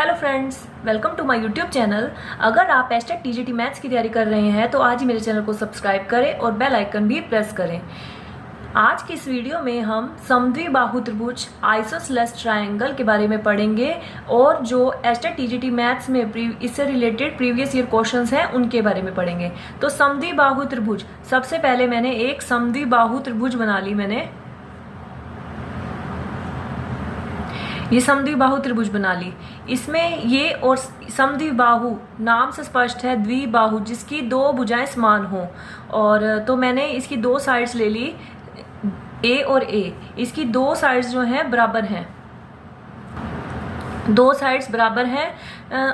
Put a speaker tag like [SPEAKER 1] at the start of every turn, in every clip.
[SPEAKER 1] Hello friends, welcome to my YouTube channel. अगर आप HTET TGT maths की तैयारी कर रहे हैं तो आज ही मेरे चैनल को सब्सक्राइब करें और बेल आइकन भी प्रेस करें। आज की इस वीडियो में हम समद्विबाहु त्रिभुज आइसोसेलेस ट्रायंगल के बारे में पढ़ेंगे और जो एचटेट टीजीटी मैथ्स में इससे रिलेटेड प्रीवियस ईयर क्वेश्चंस हैं उनके बारे में पढ़ेंगे। तो समद्विबाहु त्रिभुज, सबसे पहले मैंने एक समद्विबाहु त्रिभुज बना ली। मैंने ये समद्विबाहु त्रिभुज बना ली। इसमें ये और समद्विबाहु नाम से स्पष्ट है, द्विबाहु जिसकी दो भुजाएं समान हो। और तो मैंने इसकी दो साइड्स ले ली, ए और ए। इसकी दो साइड्स जो हैं बराबर हैं, दो साइड्स बराबर हैं।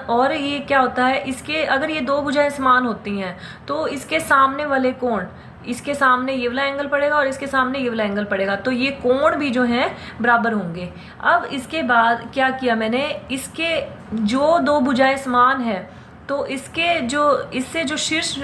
[SPEAKER 1] और ये क्या होता है, इसके अगर ये दो भुजाएं समान होती हैं तो इसके सामने वाले कोण, इसके सामने ये वाला एंगल पड़ेगा और इसके सामने ये वाला एंगल पड़ेगा, तो ये कोण भी जो है बराबर होंगे। अब इसके बाद क्या किया मैंने, इसके जो दो भुजाएं समान है तो इससे जो शीर्ष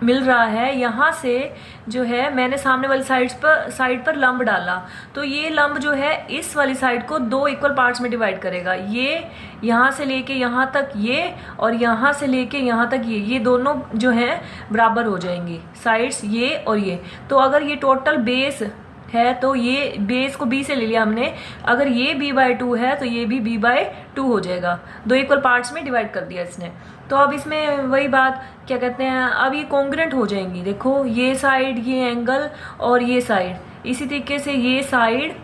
[SPEAKER 1] मिल रहा है यहाँ से जो है मैंने सामने वाली साइड पर लंब डाला। तो ये लंब जो है इस वाली साइड को दो इक्वल पार्ट्स में डिवाइड करेगा। ये यहाँ से लेके यहाँ तक ये और यहाँ से लेके यहाँ तक ये दोनों जो हैं बराबर हो जाएंगी, साइड्स ये और ये। तो अगर ये टोटल बेस है तो ये बेस को b से ले लिया हमने। अगर ये b/2 है तो ये भी b/2 हो जाएगा, दो इक्वल पार्ट्स में डिवाइड कर दिया इसने। तो अब इसमें वही बात क्या कहते हैं, अब ये कॉन्ग्रुएंट हो जाएंगी। देखो ये साइड, ये एंगल और ये साइड, इसी तरीके से ये साइड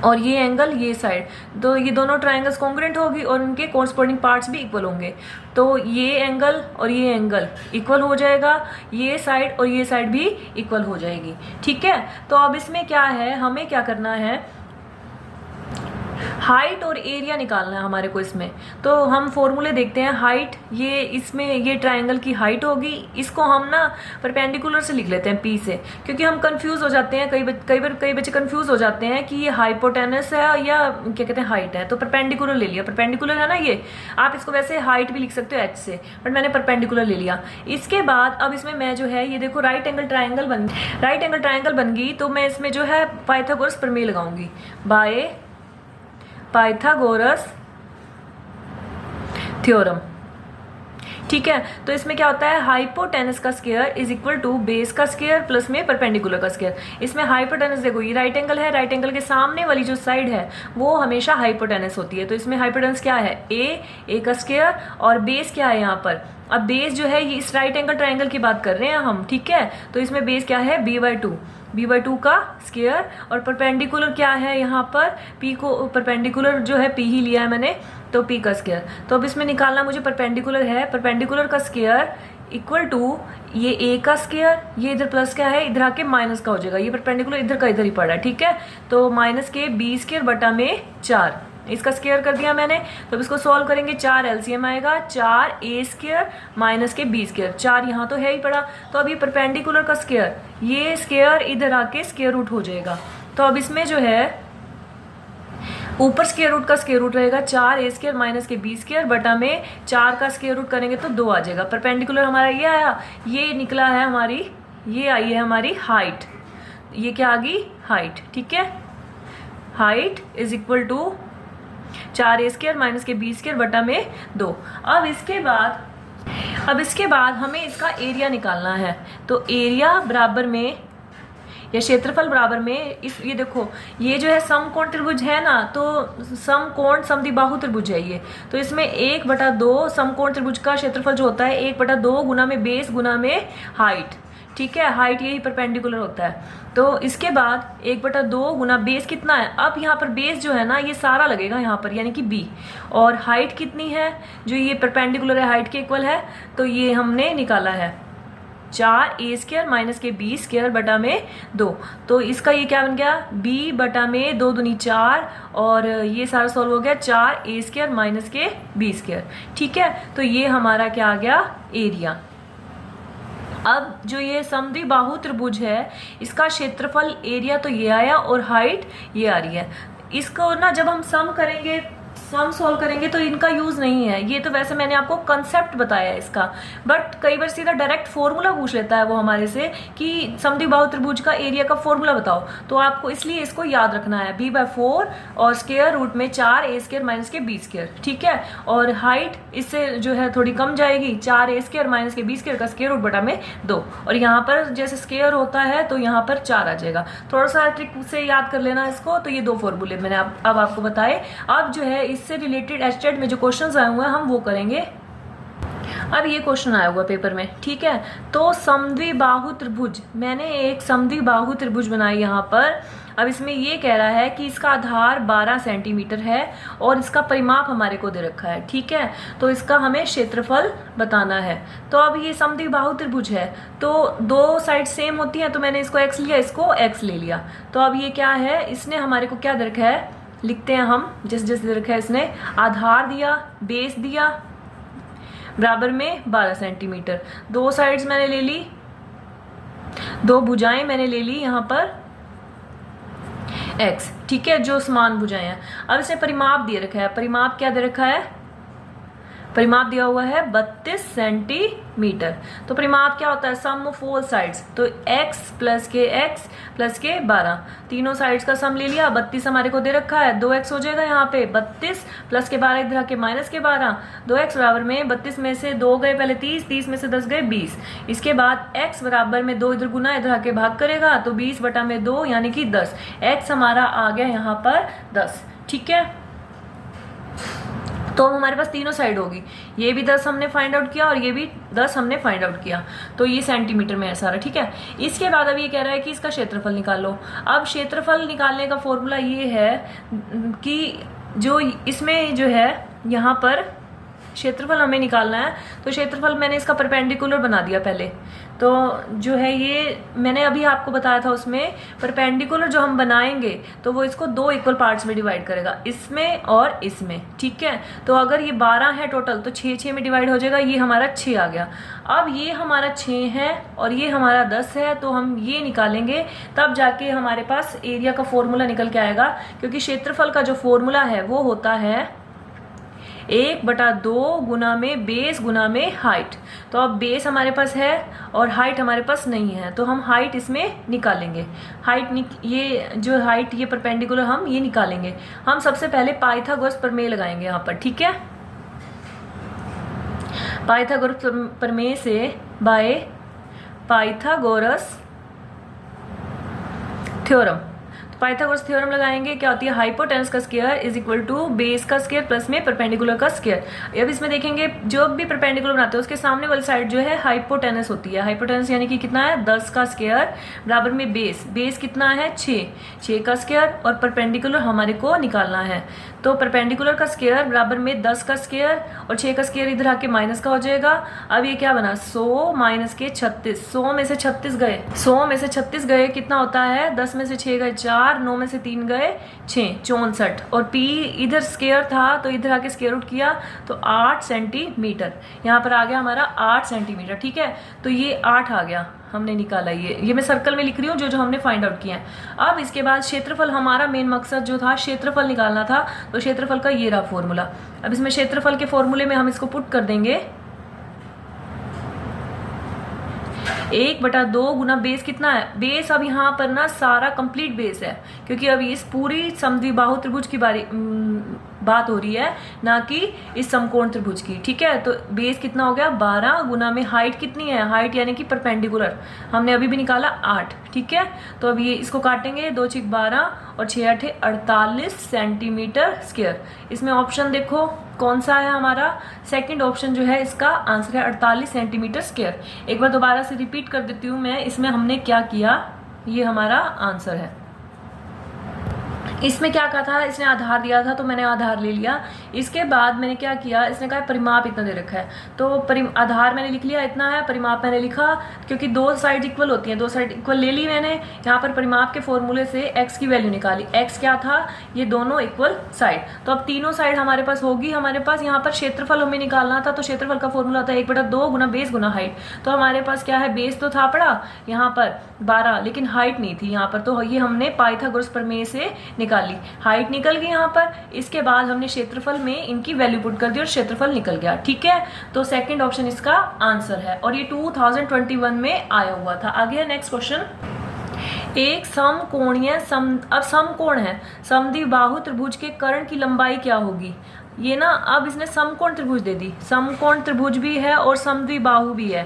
[SPEAKER 1] और ये एंगल, ये साइड, तो ये दोनों ट्रायंगल्स कॉन्ग्रुएंट होगी और उनके कॉरस्पॉन्डिंग पार्ट्स भी इक्वल होंगे। तो ये एंगल और ये एंगल इक्वल हो जाएगा, ये साइड और ये साइड भी इक्वल हो जाएगी। ठीक है, तो अब इसमें क्या है, हमें क्या करना है, हाइट और एरिया निकालना है हमारे को इसमें। तो हम फॉर्मूले देखते हैं। हाइट, ये इसमें ये ट्रायंगल की हाइट होगी, इसको हम ना परपेंडिकुलर से लिख लेते हैं p से, क्योंकि हम कंफ्यूज हो जाते हैं। कई बच्चे कंफ्यूज हो जाते हैं कि ये हाइपोटेनस है या क्या कहते हैं हाइट है। तो परपेंडिकुलर ले लिया, परपेंडिकुलर है ना ये, आप इसको वैसे हाइट भी लिख सकते हो h से, बट मैंने परपेंडिकुलर ले लिया। इसके बाद अब इसमें मैं जो है ये देखो राइट एंगल ट्रायंगल बन गई। तो मैं इसमें जो है पाइथागोरस प्रमेय लगाऊंगी, बाय पाइथागोरस थ्योरम। ठीक है, तो इसमें क्या होता है, हाइपोटेनस का square is equal to base का स्क्वायर प्लस में परपेंडिकुलर का स्क्वायर। इसमें हाइपोटेनस देखो, ये राइट एंगल है, राइट एंगल के सामने वाली जो साइड है वो हमेशा हाइपोटेनस होती है। तो इसमें हाइपोटेनस क्या है, ए का स्क्वायर, और बेस क्या है यहाँ पर। अब बेस जो है ये इस राइट एंगल ट्रायंगल की बात कर रहे हैं हम। ठीक है, तो इसमें बेस क्या है, b/2 का स्क्वायर, और परपेंडिकुलर क्या है यहाँ पर, p को परपेंडिकुलर जो है p ही लिया है मैंने, तो p का स्क्वायर। तो अब इसमें निकालना मुझे परपेंडिकुलर है, परपेंडिकुलर का स्क्वायर इक्वल टू ये a का स्क्वायर, ये इधर प्लस क्या है, इधर आके माइनस का हो जाएगा, ये परपेंडिकुलर इधर का इधर ही पड़ा है। ठीक है, तो माइनस के b² बटा में 4, इसका स्क्वायर कर दिया मैंने। तो इसको सॉल्व करेंगे, 4 LCM आएगा, 4a² माइनस के b², 4 यहाँ तो है ही पड़ा। तो अब ये परपेंडिकुलर का स्क्वायर, ये स्क्वायर इधर आके स्क्वायर रूट हो जाएगा। तो अब इसमें जो है ऊपर स्क्वायर रूट का स्क्वायर रूट रहेगा, 4a² माइनस के b² बटा में 4 का स्क्वायर रूट करेंगे तो 2 आ जाएगा। परपेंडिकुलर हमारा ये आया, ये निकला है हमारी, ये आई है हमारी हाइट, ये क्या आ गई, हाइट। ठीक है, height is equal to 4a² minus के b² बटा में 2। अब इसके बाद हमें इसका एरिया निकालना है। तो एरिया बराबर में या क्षेत्रफल बराबर में ये देखो, ये जो है समकोण त्रिभुज है ना, तो समकोण समद्विबाहु त्रिभुज है ये। तो इसमें 1/2 समकोण त्रिभुज का क्षेत्रफल जो होता है 1/2 गुना में बेस गुना में हाइट। ठीक है, हाइट यही परपेंडिकुलर होता है। तो इसके बाद 1/2 गुना बेस कितना है, अब यहाँ पर बेस जो है ना ये सारा लगेगा यहाँ पर, यानी कि b, और हाइट कितनी है, जो ये परपेंडिकुलर है हाइट के इक्वल है, तो ये हमने निकाला है 4a² माइनस के b² बटा में 2। तो इसका ये क्या बन गया, b बटा में 2 दूनी 4, और ये सारा सॉल्व हो गया, 4a² माइनस के b²। ठीक है, तो ये हमारा क्या आ गया, एरिया। अब जो ये समद्विबाहु त्रिभुज है इसका क्षेत्रफल एरिया तो ये आया और हाइट ये आ रही है। इसको ना जब हम सम करेंगे सम सॉल्व करेंगे तो इनका यूज नहीं है, ये तो वैसे मैंने आपको कंसेप्ट बताया है इसका, बट कई बार सीधा डायरेक्ट फॉर्मूला पूछ लेता है वो हमारे से कि समद्विबाहु त्रिभुज का एरिया का फॉर्मूला बताओ, तो आपको इसलिए इसको याद रखना है b/4 और स्क्वायर रूट में 4a² माइनस के b², ठीक है। और हाइट इससे जो है थोड़ी कम जाएगी, 4a² माइनस के b² का स्क्वायर रूट बटा में 2, और यहाँ पर जैसे स्क्वायर होता है तो यहाँ पर 4 आ जाएगा। थोड़ा सा ट्रिक से याद कर लेना इसको। तो ये दो फॉर्मूले मैंने अब आपको बताए। अब जो है इससे रिलेटेड एस्टेट में जो क्वेश्चंस आए हुए हैं हम वो करेंगे। अब ये क्वेश्चन आया हुआ पेपर में, ठीक है। तो समद्विबाहु त्रिभुज, मैंने एक समद्विबाहु त्रिभुज बनाई यहाँ पर। अब इसमें ये कह रहा है कि इसका आधार 12 सेंटीमीटर है और इसका परिमाप हमारे को दे रखा है, ठीक है। तो इसका हमें क्षेत्रफल बताना है। तो अब ये समद्विबाहु त्रिभुज है तो दो साइड सेम होती है, तो मैंने इसको x लिया, इसको x ले लिया। तो अब ये क्या है, इसने हमारे को क्या दे रखा है, लिखते हैं हम जिस दे रखा है। इसने आधार दिया, बेस दिया, बराबर में 12 सेंटीमीटर। दो साइड्स मैंने ले ली, दो भुजाएं मैंने ले ली यहाँ पर x, ठीक है, जो समान भुजाएं हैं। अब इसे परिमाप दे रखा है, परिमाप क्या दे रखा है, परिमाप दिया हुआ है 32 सेंटीमीटर। तो परिमाप क्या होता है, सम ऑफ ऑल साइड्स। तो x प्लस के 12, तीनों साइड्स का सम ले लिया। 32 हमारे को दे रखा है, 2x हो जाएगा यहाँ पे, 32 प्लस के 12 इधर आके माइनस के 12, 2x बराबर में 32 में से 2 गए पहले 30, 30 में से 10 गए 20। इसके बाद x बराबर में 2 इधर गुना, इधर आके भाग करेगा तो 20 बटा में 2 यानी कि 10। x हमारा आ गया यहाँ पर 10, ठीक है। तो हमारे पास तीनों साइड होगी, ये भी 10 हमने फाइंड आउट किया और ये भी 10 हमने फाइंड आउट किया। तो ये सेंटीमीटर में है सारा, ठीक है। इसके बाद अब ये कह रहा है कि इसका क्षेत्रफल निकालो। अब क्षेत्रफल निकालने का फॉर्मूला ये है कि जो इसमें जो है यहाँ पर क्षेत्रफल हमें निकालना है। तो क्षेत्रफल मैंने इसका परपेंडिकुलर बना दिया पहले। तो जो है ये मैंने अभी आपको बताया था, उसमें परपेंडिकुलर जो हम बनाएंगे तो वो इसको 2 इक्वल पार्ट्स में डिवाइड करेगा, इसमें और इसमें, ठीक है। तो अगर ये 12 है टोटल तो 6 में डिवाइड हो जाएगा, ये हमारा 6 आ गया। अब ये हमारा 6 है और ये हमारा 10 है, तो हम ये निकालेंगे तब जाके हमारे पास एरिया का फॉर्मूला निकल के आएगा। क्योंकि क्षेत्रफल का जो फॉर्मूला है वो होता है 1/2 गुना में बेस गुना में हाइट। तो अब बेस हमारे पास है और हाइट हमारे पास नहीं है, तो हम हाइट इसमें निकालेंगे। ये जो हाइट ये परपेंडिकुलर हम ये निकालेंगे। हम सबसे पहले पाइथागोरस प्रमेय लगाएंगे यहाँ पर, ठीक है। पाइथागोरस प्रमेय से by Pythagoras theorem, Pythagoras theorem लगाएंगे। क्या होती है, हाइपोटेनस का square is equal to base का स्क्वायर प्लस में परपेंडिकुलर का स्क्वायर। अब इसमें देखेंगे जो भी परपेंडिकुलर बनाते हैं उसके सामने वाली साइड जो है हाइपोटेनस होती है। हाइपोटेनस यानी कि कितना है, 10 का स्क्वायर बराबर में बेस कितना है 6 का स्क्वायर, और परपेंडिकुलर हमारे को निकालना है। तो परपेंडिकुलर का स्क्वायर बराबर में 10 का स्क्वायर और 6 का स्क्वायर इधर आके माइनस का हो जाएगा। अब ये क्या बना, 100 माइनस के 36, 100 में से 36 गए, 100 में से 36 गए कितना होता है, 10 में से 6 गए 4, 9 में से 3 गए 6, 64। और p इधर स्क्वायर था तो इधर आके स्क्वायर रूट किया तो 8 सेंटीमीटर, यहाँ पर आ गया हमारा 8 सेंटीमीटर, ठीक है। तो ये 8 आ गया, हमने निकाला। ये मैं सर्कल में लिख रही हूँ जो हमने फाइंड आउट किया है। अब इसके बाद क्षेत्रफल, हमारा मेन मकसद जो था क्षेत्रफल निकालना था, तो क्षेत्रफल का ये रहा फॉर्मूला। अब इसमें क्षेत्रफल के फॉर्मूले में हम इसको पुट कर देंगे 1/2 गुना बेस कितना है, बेस अब यहाँ पर ना सारा कंप्लीट बेस है, क्योंकि अभी इस पूरी समद्विबाहु त्रिभुज की बात हो रही है, ना कि इस समकोण त्रिभुज की, ठीक है। तो बेस कितना हो गया 12 गुना में हाइट कितनी है, हाइट यानी कि परपेंडिकुलर हमने अभी भी निकाला 8, ठीक है। तो अब ये इसको काटेंगे, 2 6 12 और 6 8 48 सेंटीमीटर स्क्वायर। इसमें ऑप्शन देखो कौन सा है हमारा, सेकंड ऑप्शन जो है इसका आंसर है 48 सेंटीमीटर स्क्वायर। एक बार दोबारा से रिपीट कर देती हूँ मैं, इसमें हमने क्या किया, ये हमारा आंसर है। इसमें क्या कहा था, इसने आधार दिया था तो मैंने आधार ले लिया। इसके बाद मैंने क्या किया, इसने कहा परिमाप इतना दे रखा है, तो आधार मैंने लिख लिया इतना है, परिमाप मैंने लिखा, क्योंकि 2 साइड इक्वल होती हैं, 2 साइड इक्वल ले ली मैंने। यहाँ पर परिमाप के फॉर्मूले से x की वैल्यू निकाली, x क्या था, ये दोनों इक्वल साइड। तो अब तीनों साइड हमारे पास होगी। हमारे पास यहाँ पर क्षेत्रफल हमें निकालना था, तो क्षेत्रफल का फॉर्मूला होता है 1/2 गुना बेस गुना हाइट। तो हमारे पास क्या है, बेस तो था पड़ा यहाँ पर 12, लेकिन हाइट नहीं थी यहाँ पर, तो ये हमने पाइथागोरस प्रमेय से निकाल निकाली, हाइट निकल गई यहाँ पर, इसके बाद हमने क्षेत्रफल में इनकी वैल्यू पुट कर दी और क्षेत्रफल निकल गया। ठीक है, तो सेकंड ऑप्शन इसका आंसर है और ये 2021 में आया हुआ था। आगे है नेक्स्ट क्वेश्चन। एक समकोणीय अब समकोण है, समद्विबाहु त्रिभुज के कर्ण की लंबाई क्या होगी? ये ना, अब इसने समकोण त्रिभुज दे दी, समकोण त्रिभुज भी है और समद्विबाहु भी है,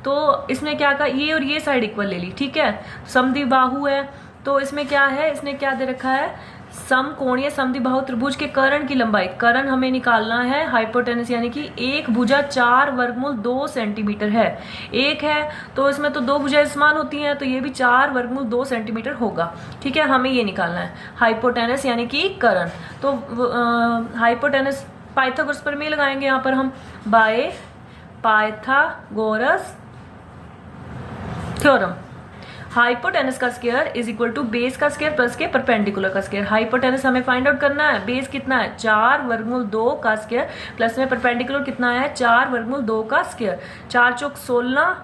[SPEAKER 1] तो इसमें क्या कहा, ये और ये साइड इक्वल ले ली। ठीक है, समद्विबाहु है तो इसमें क्या है, इसने क्या दे रखा है, समकोणीय समद्विबाहु त्रिभुज के कर्ण की लंबाई, कर्ण हमें निकालना है, हाइपोटेनस यानी कि एक भुजा 4 वर्गमूल 2 सेंटीमीटर है, एक है तो इसमें तो दो भुजाएं समान होती हैं, तो ये भी 4 वर्गमूल 2 सेंटीमीटर होगा। ठीक है, हमें ये निकालना है हाइपोटेनस यानी कि कर्ण। तो हाइपोटेनस पाइथागोरस प्रमेय लगाएंगे यहाँ पर हम, बाय पाइथागोरस थ्योरम। हाइपोटेनस का square is equal to base का स्क्वायर प्लस के परपेंडिकुलर का स्क्वायर। हाइपोटेनस हमें फाइंड आउट करना है, बेस कितना है 4 वर्गमूल 2 का स्क्वायर प्लस में परपेंडिकुलर कितना है 4 वर्गमूल 2 का स्क्वायर। 4 चौक 16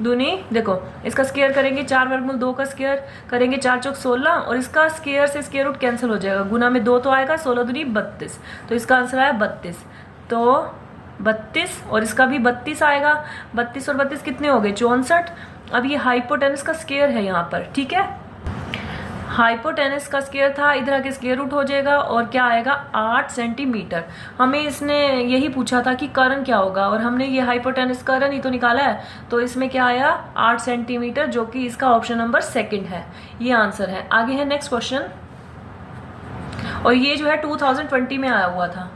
[SPEAKER 1] दूनी, देखो इसका स्क्वायर करेंगे 4 वर्गमूल 2 का स्क्वायर करेंगे 4 चौक 16 और इसका स्क्वायर से स्क्वायर रूट कैंसिल हो जाएगा, गुना में 2 तो आएगा, 16 दूनी 32, तो इसका आंसर आया 32। तो 32 और इसका भी 32 आएगा, 32 और 32 कितने हो गए 64। अब ये हाइपोटेनस का स्क्वायर है यहाँ पर। ठीक है, हाइपोटेनस का स्क्वायर था, इधर आके स्क्वायर रूट हो जाएगा और क्या आएगा 8 सेंटीमीटर। हमें इसने यही पूछा था कि कर्ण क्या होगा और हमने ये हाइपोटेनस कर्ण ही तो निकाला है, तो इसमें क्या आया 8 सेंटीमीटर, जो कि इसका ऑप्शन नंबर सेकंड है, ये आंसर है। आगे है नेक्स्ट क्वेश्चन और ये जो है 2020 में आया हुआ था।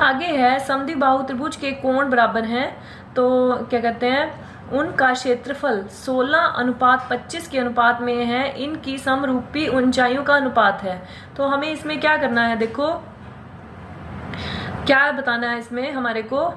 [SPEAKER 1] आगे है समद्विबाहु त्रिभुज के कोण बराबर हैं, तो क्या कहते हैं, उनका क्षेत्रफल 16:25 के अनुपात में है, इनकी समरूपी ऊंचाइयों का अनुपात है। तो हमें इसमें क्या करना है, देखो क्या बताना है इसमें हमारे को,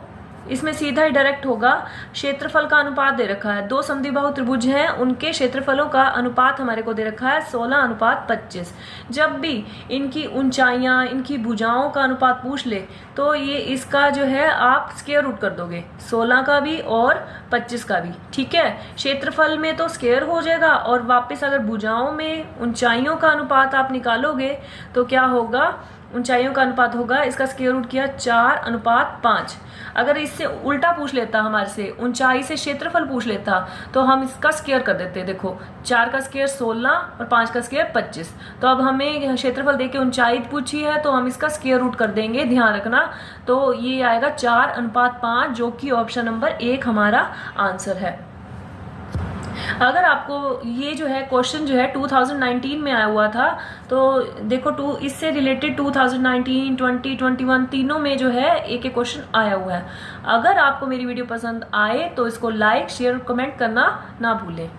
[SPEAKER 1] इसमें सीधा ही डायरेक्ट होगा, क्षेत्रफल का अनुपात दे रखा है, दो समद्विबाहु त्रिभुज हैं उनके क्षेत्रफलों का अनुपात हमारे को दे रखा है 16:25। जब भी इनकी ऊंचाइयां इनकी भुजाओं का अनुपात पूछ ले तो ये इसका जो है आप स्क्वायर रूट कर दोगे, 16 का भी और 25 का भी। ठीक है, क्षेत्रफल में तो स्क्वायर हो जाएगा और वापस अगर भुजाओं में ऊंचाइयों का अनुपात आप निकालोगे तो क्या होगा, ऊंचाइयों का अनुपात होगा, इसका स्क्वायर रूट किया 4:5। अगर इससे उल्टा पूछ लेता हमारे से, ऊंचाई से क्षेत्रफल पूछ लेता, तो हम इसका स्क्वायर कर देते। देखो 4 का स्क्वायर 16 और 5 का स्क्वायर 25। तो अब हमें क्षेत्रफल देके ऊंचाई पूछी है तो हम इसका स्क्वायर रूट कर देंगे, ध्यान रखना। तो ये आएगा 4:5, जो कि ऑप्शन नंबर 1 हमारा आंसर है। अगर आपको ये जो है क्वेश्चन जो है 2019 में आया हुआ था, तो देखो इससे रिलेटेड 2019, 20, 21 तीनों में जो है एक एक क्वेश्चन आया हुआ है। अगर आपको मेरी वीडियो पसंद आए तो इसको लाइक, शेयर, कमेंट करना ना भूलें।